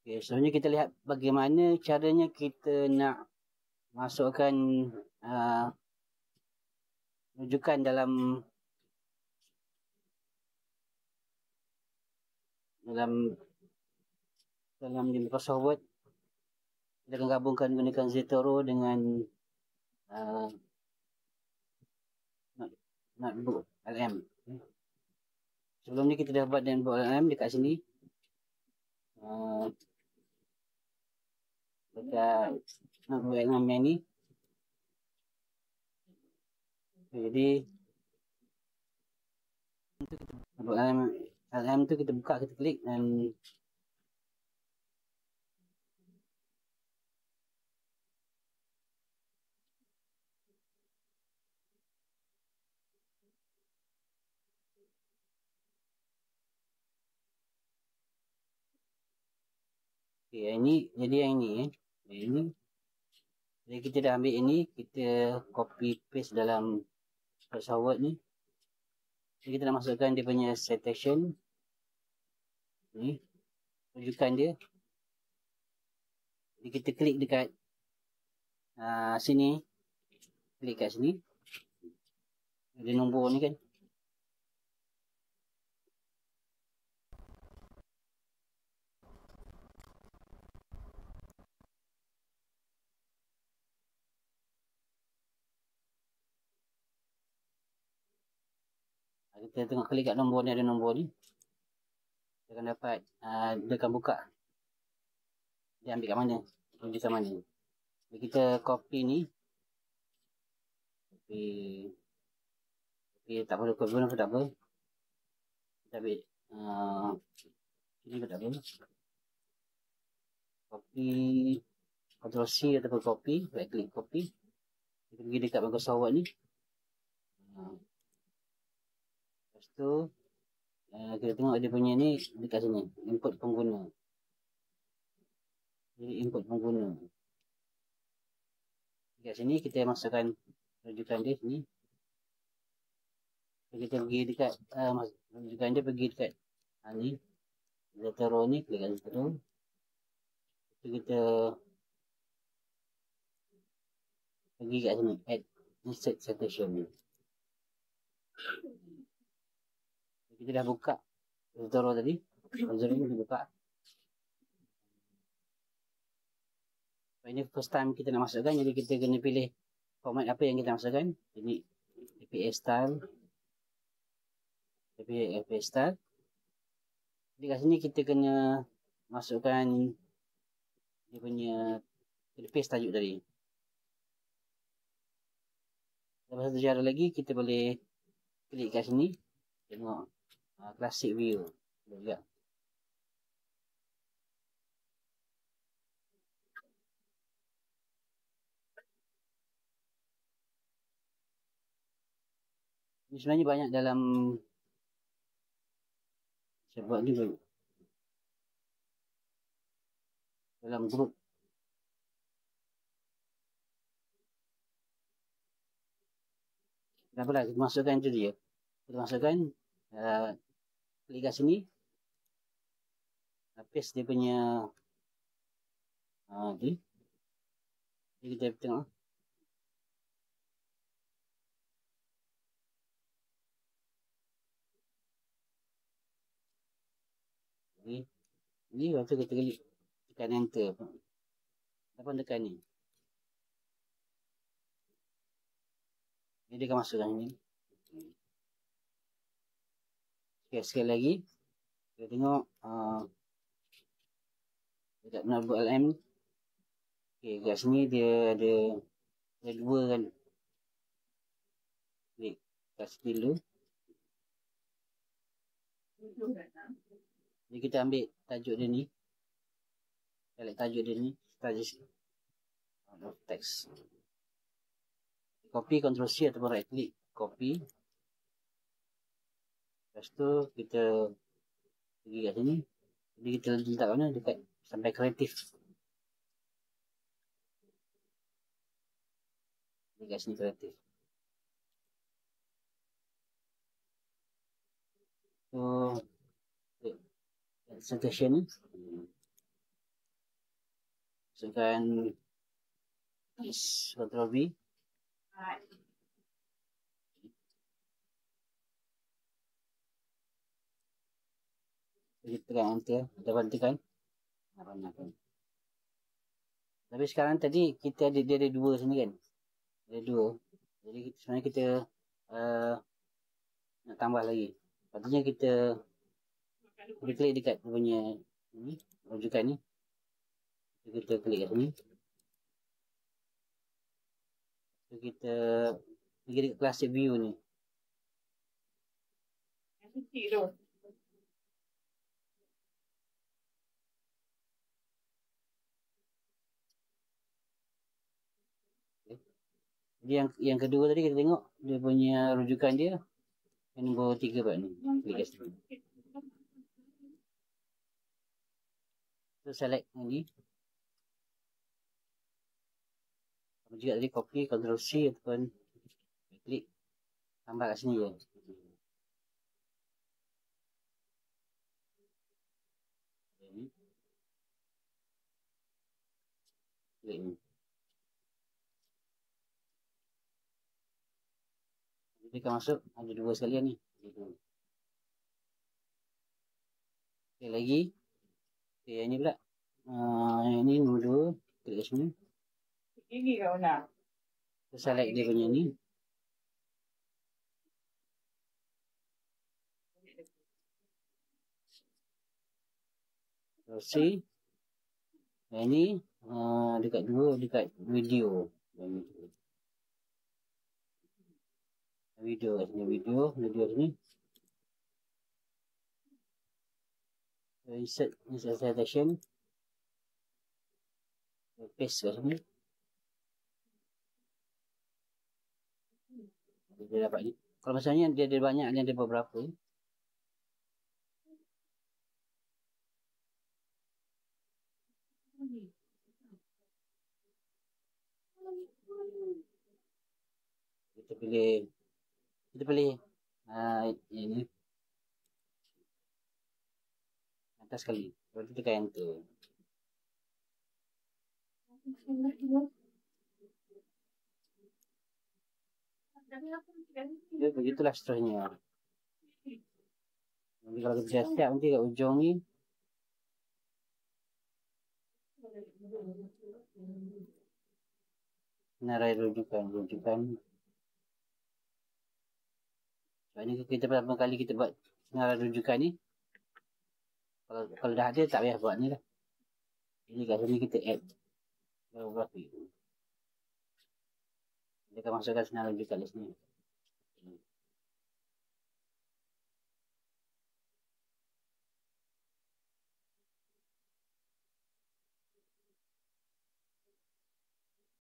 Okay, selanjutnya kita lihat bagaimana caranya kita nak masukkan rujukan dalam Microsoft Word. Kita akan gabungkan gunakan Zotero dengan Notebook LM. Sebelum ni kita dah buat Notebook LM dekat sini. Dekat Notebook LM yang ni. Jadi Notebook LM tu kita buka, kita klik dan okay, yang ni, jadi yang ni ini. Jadi kita dah ambil ini, kita copy paste dalam Microsoft Word ni. Jadi kita nak masukkan dia punya citation ni, rujukan dia. Jadi kita klik dekat sini, klik kat sini, ada nombor ni kan. Kita tengok klik kat nombor ni, ada nombor ni. Dia akan dapat, dia akan buka. Dia ambil kat mana, rujukan mana. Jadi kita copy ni. Copy tak perlu, copy pun tak apa. Kita ambil, ini pun tak apa. Copy, Ctrl C ataupun copy, right click copy. Kita pergi dekat Microsoft Word ni. Lepas tu, kita tengok dia punya ni dekat sini, input pengguna. Jadi input pengguna. Dekat sini kita masukkan rujukan dia sini. Kita pergi dekat rujukan dia, pergi dekat ni, Zotero ni, klik kat Zotero. Lepas tu kita pergi kat sini, add insert citation ni. Kita dah buka Zotero tadi. Zotero ni kita buka. Ini first time kita nak masukkan, jadi kita kena pilih format apa yang kita masukkan. Jadi APA style. APA style. Jadi kat sini kita kena masukkan dia punya, kita paste tajuk tadi. Lepas satu cara lagi, kita boleh klik kat sini, tengok classic view. Boleh juga. Ini sebenarnya banyak dalam, saya buat ni dalam grup. Tak apalah, kita masukkan tu dia. Kita masukkan, klik kat sini, paste dia punya ni. Jadi kita tengok. Ni waktu kita klik tekan enter. Apa tekan ni? Jadi dia akan masukkan ni. Sekali lagi. Kita tengok dekat Notebook LM. Okay, kat sini dia ada dua kan. Klik kat sini dulu. Jadi kita ambil tajuk dia ni. Kita tajuk dia ni. Tajuk text. Copy, Ctrl C ataupun right click. Copy. Lepas tu kita pergi kat sini. Jadi kita letak mana? Dekat sampai kreatif. Dekat sini kreatif. So, citation ni. Masukkan Ctrl V. Kita tekan enter. Dapat tekan. Tapi sekarang tadi kita ada, dia ada dua sini kan. Ada dua. Jadi sebenarnya kita nak tambah lagi. Patutnya kita klik dekat punya ni, rujukan ni. Kita klik kat sini. Kita pergi dekat classic view ni. Jadi yang kedua tadi kita tengok dia punya rujukan dia yang nombor 3 part ni. Klik kat sini. So select ni. Sama juga tadi copy Ctrl C ataupun klik tambah kat sini je. Klik ni. Dia akan masuk ada dua sekalian ni. Klik lagi. Okay, yang ni pula. Yang ni nombor 2. Klik kat sini. Ini kau nak. Select dia punya ni. Terus C. Yang ni dekat 2 dekat video. Video kat sini. Video sini. Insert citation. Paste kat sini. Dia dapat ni. Kalau misalnya dia ada banyak, dia ada beberapa. Kita pilih ini atas sekali. Lepas tu tekan enter. Ya, begitulah seterusnya. Nanti kalau kita dah siap nanti kat ujung ni senarai rujukan. Sebab ni kita pertama kali kita buat senarai rujukan ni. Kalau dah ada tak payah buat ni lah. Jadi kat sini kita add bibliografi. Dia akan masukkan senarai rujukan di sini.